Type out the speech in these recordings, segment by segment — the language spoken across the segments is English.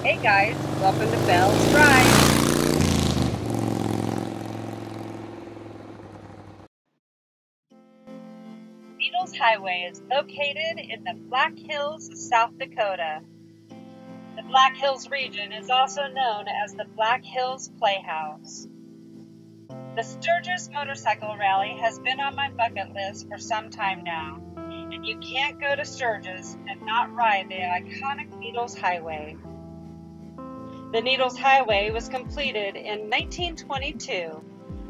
Hey guys, welcome to BellsRides. Needles Highway is located in the Black Hills of South Dakota. The Black Hills region is also known as the Black Hills Playhouse. The Sturgis Motorcycle Rally has been on my bucket list for some time now, and you can't go to Sturgis and not ride the iconic Needles Highway. The Needles Highway was completed in 1922,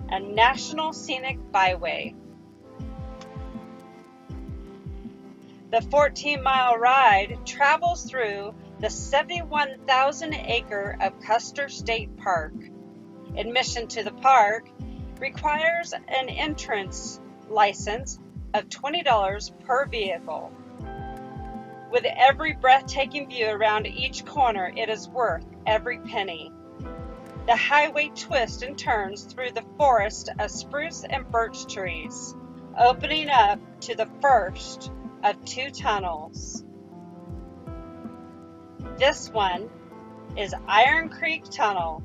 a National Scenic Byway. The 14-mile ride travels through the 71,000-acre of Custer State Park. Admission to the park requires an entrance license of $20 per vehicle. With every breathtaking view around each corner, it is worth every penny. The highway twists and turns through the forest of spruce and birch trees, opening up to the first of two tunnels. This one is Iron Creek Tunnel.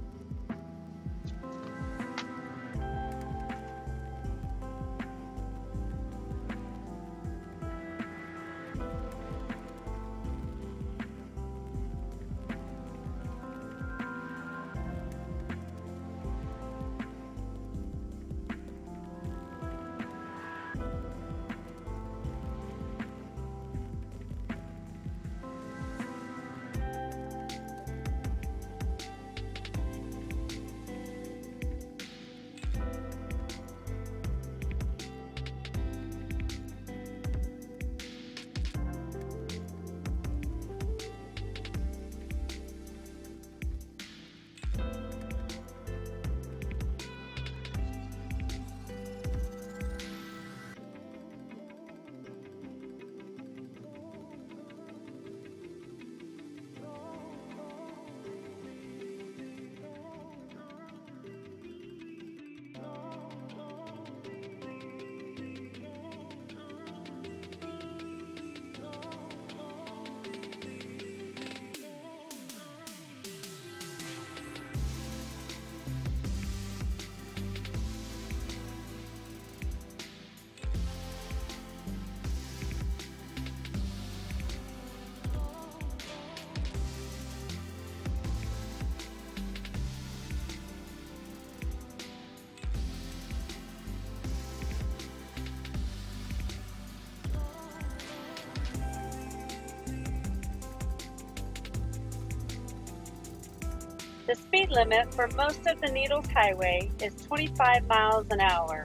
The speed limit for most of the Needles Highway is 25 miles an hour,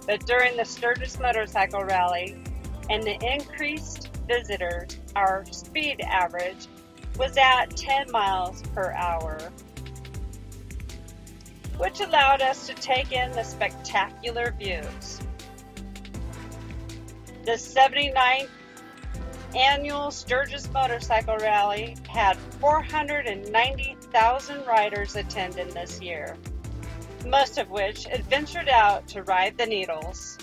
but during the Sturgis Motorcycle Rally and the increased visitors, our speed average was at 10 miles per hour, which allowed us to take in the spectacular views. The 79th annual Sturgis Motorcycle Rally had 490,000 riders attending this year, most of which adventured out to ride the Needles.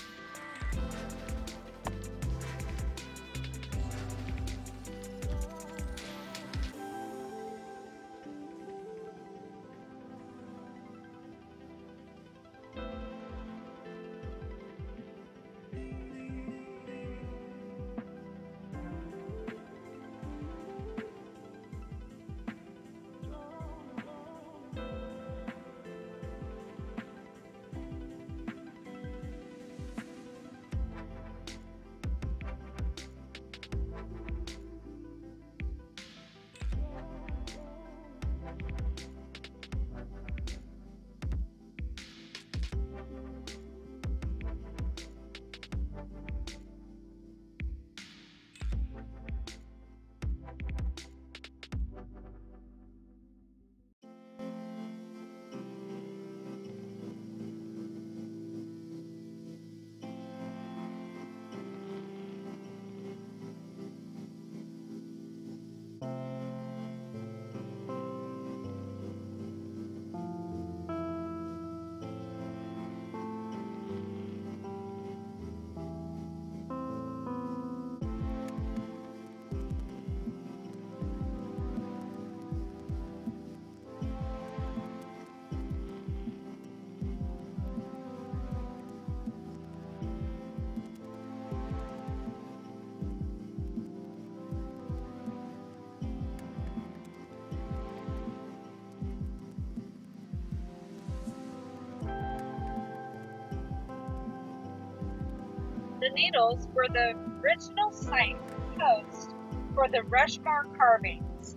The needles were the original site post for the Rushmore carvings,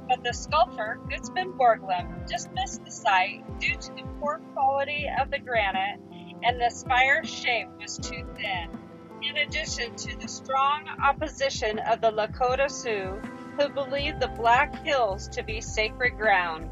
but the sculptor Guzman Borglum dismissed the site due to the poor quality of the granite and the spire shape was too thin, in addition to the strong opposition of the Lakota Sioux, who believed the Black Hills to be sacred ground.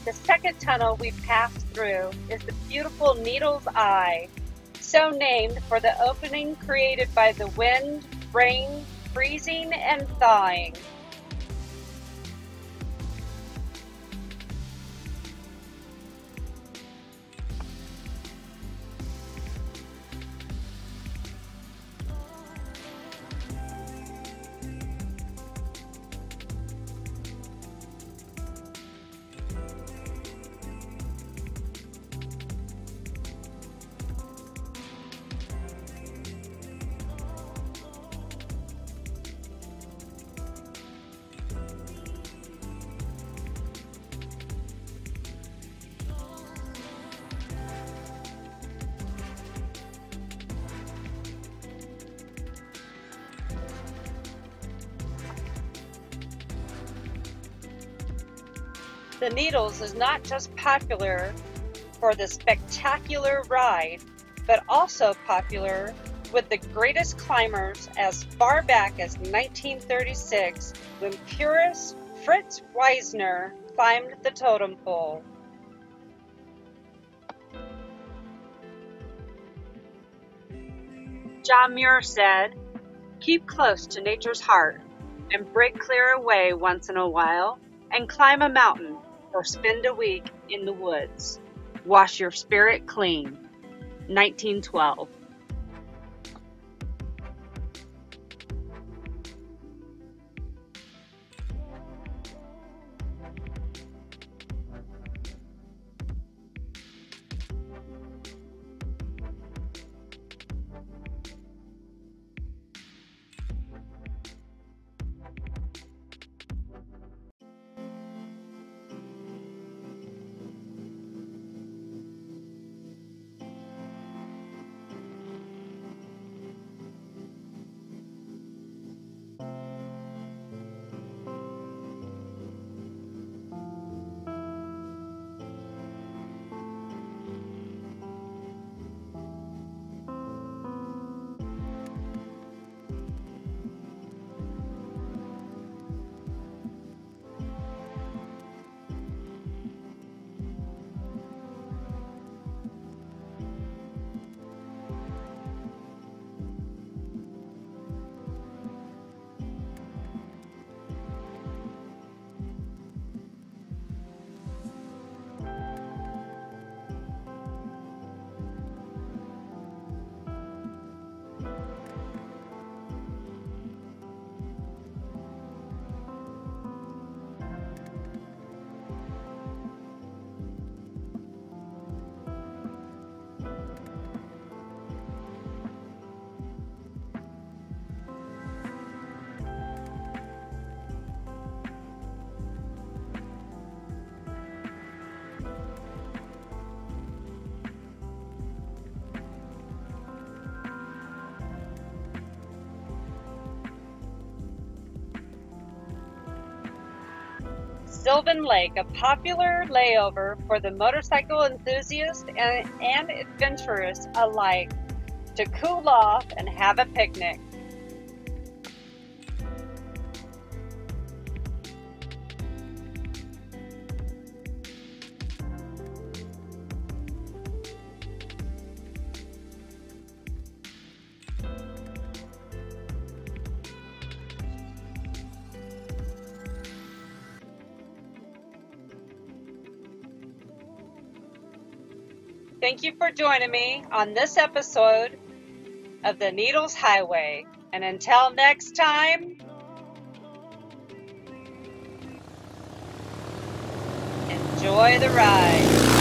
The second tunnel we passed through is the beautiful Needle's Eye, so named for the opening created by the wind, rain, freezing, and thawing. The Needles is not just popular for the spectacular ride, but also popular with the greatest climbers as far back as 1936, when purist Fritz Wiesner climbed the totem pole. John Muir said, "Keep close to nature's heart and break clear away once in a while and climb a mountain or spend a week in the woods. Wash your spirit clean." 1912. Sylvan Lake, a popular layover for the motorcycle enthusiast and adventurous alike to cool off and have a picnic. Thank you for joining me on this episode of the Needles Highway. And until next time, enjoy the ride.